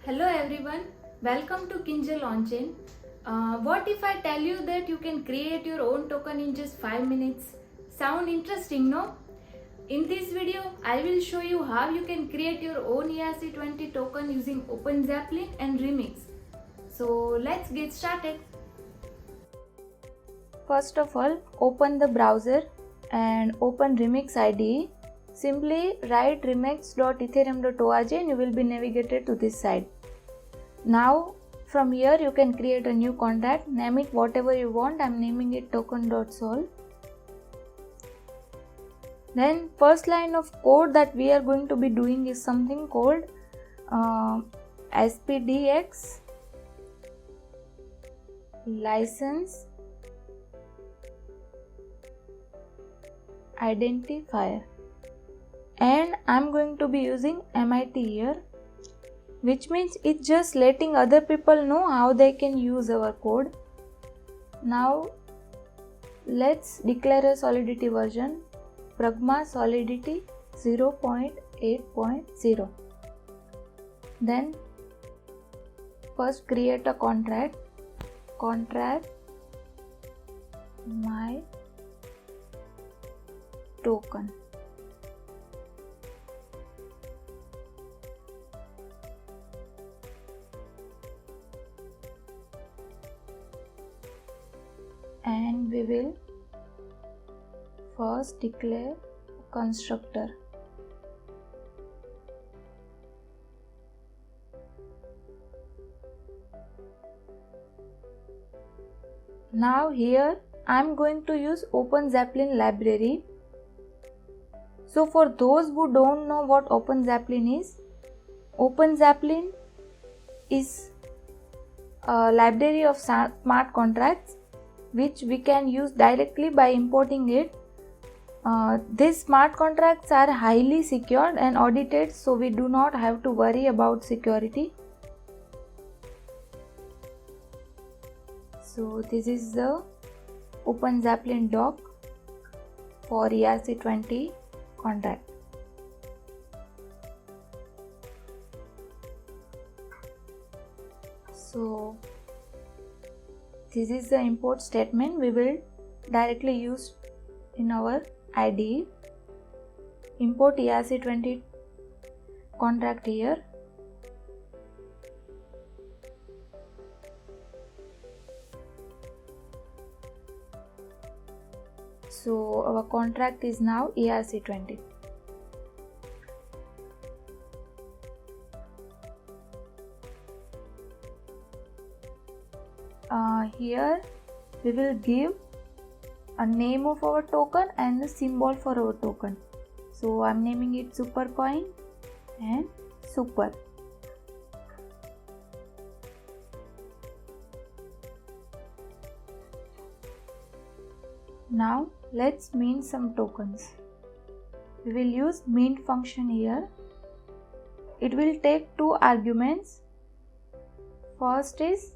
Hello everyone, welcome to Kinjal On-Chain. What if I tell you that you can create your own token in just 5 minutes? Sound interesting, no? In this video, I will show you how you can create your own ERC-20 token using Openzeppelin and Remix. So let's get started. First of all, open the browser and open Remix IDE. Simply write remix.ethereum.org and you will be navigated to this site. Now from here you can create a new contract, name it whatever you want. I am naming it token.sol. Then first line of code that we are going to be doing is something called SPDX license identifier, and I'm going to be using MIT here, which means it's just letting other people know how they can use our code. Now let's declare a solidity version, pragma solidity 0.8.0. then first create a contract my token. And we will first declare a constructor. Now here I am going to use Openzeppelin library. So for those who don't know what Openzeppelin is a library of smart contracts which we can use directly by importing it. These smart contracts are highly secured and audited, so we do not have to worry about security. So this is the Openzeppelin doc for ERC-20 contract. So this is the import statement we will directly use in our IDE. Import ERC-20 contract here. So our contract is now ERC-20. Here we will give a name of our token and the symbol for our token. So I am naming it supercoin and super. Now let's mint some tokens. We will use mint function here. It will take two arguments. First is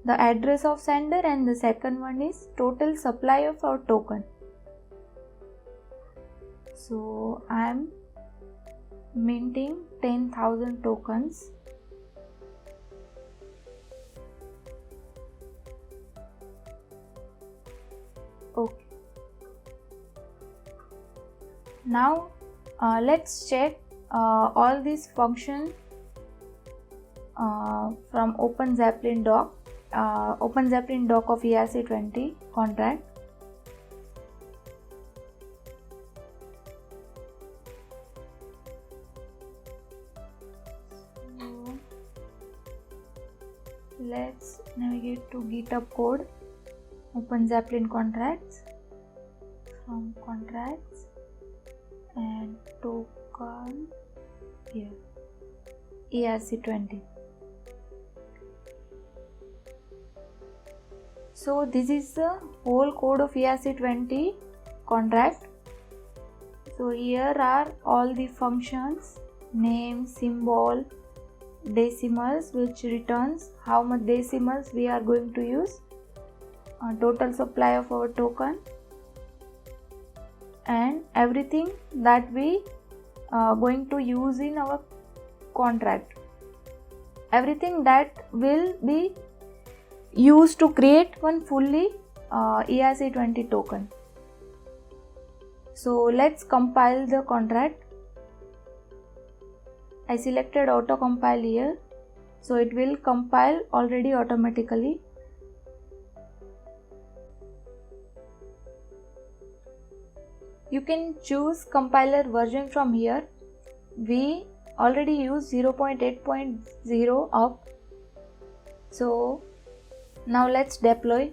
the address of sender and the second one is total supply of our token. So I am minting 10,000 tokens. Okay. Now let's check all these functions from Openzeppelin doc. Openzeppelin doc of ERC-20 contract. So let's navigate to GitHub code, Openzeppelin contracts, from contracts and token here, ERC-20. So this is the whole code of ERC-20 contract. So here are all the functions, name, symbol, decimals, which returns how much decimals we are going to use, total supply of our token, and everything that we going to use in our contract. everything that will be used to create one fully ERC-20 token. So let's compile the contract. I selected auto compile here, so it will compile already automatically. You can choose compiler version from here. We already use 0.8.0 up. So now let's deploy.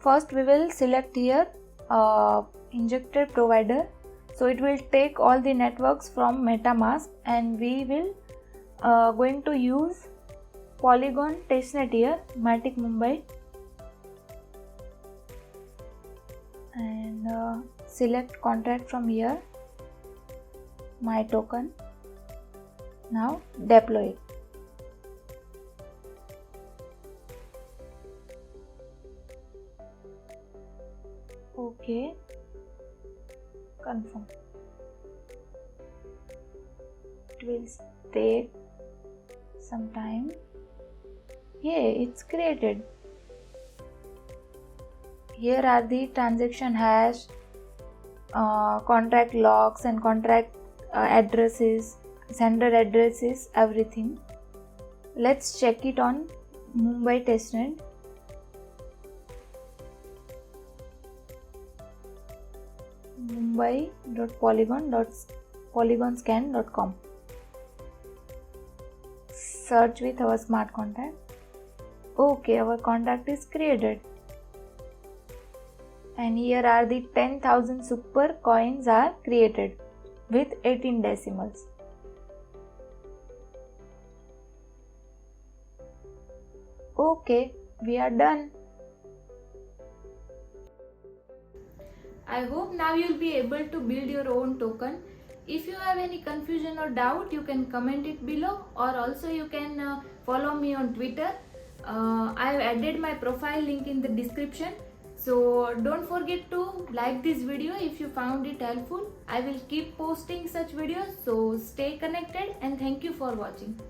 First we will select here injected provider. So it will take all the networks from MetaMask, and we will going to use polygon testnet here, Matic Mumbai, and select contract from here, my token. Now deploy it. Okay, confirm. It will take some time. Yeah, it's created. Here are the transaction hash, contract logs and contract addresses, sender addresses, everything. Let's check it on Mumbai testnet. Mumbai.polygonscan.com. Search with our smart contract. Okay, our contract is created. And here are the 10,000 super coins are created with 18 decimals. Okay, we are done. I hope now you'll be able to build your own token. If you have any confusion or doubt, you can comment it below, or also you can follow me on Twitter. I have added my profile link in the description. So don't forget to like this video if you found it helpful. I will keep posting such videos, so stay connected and thank you for watching.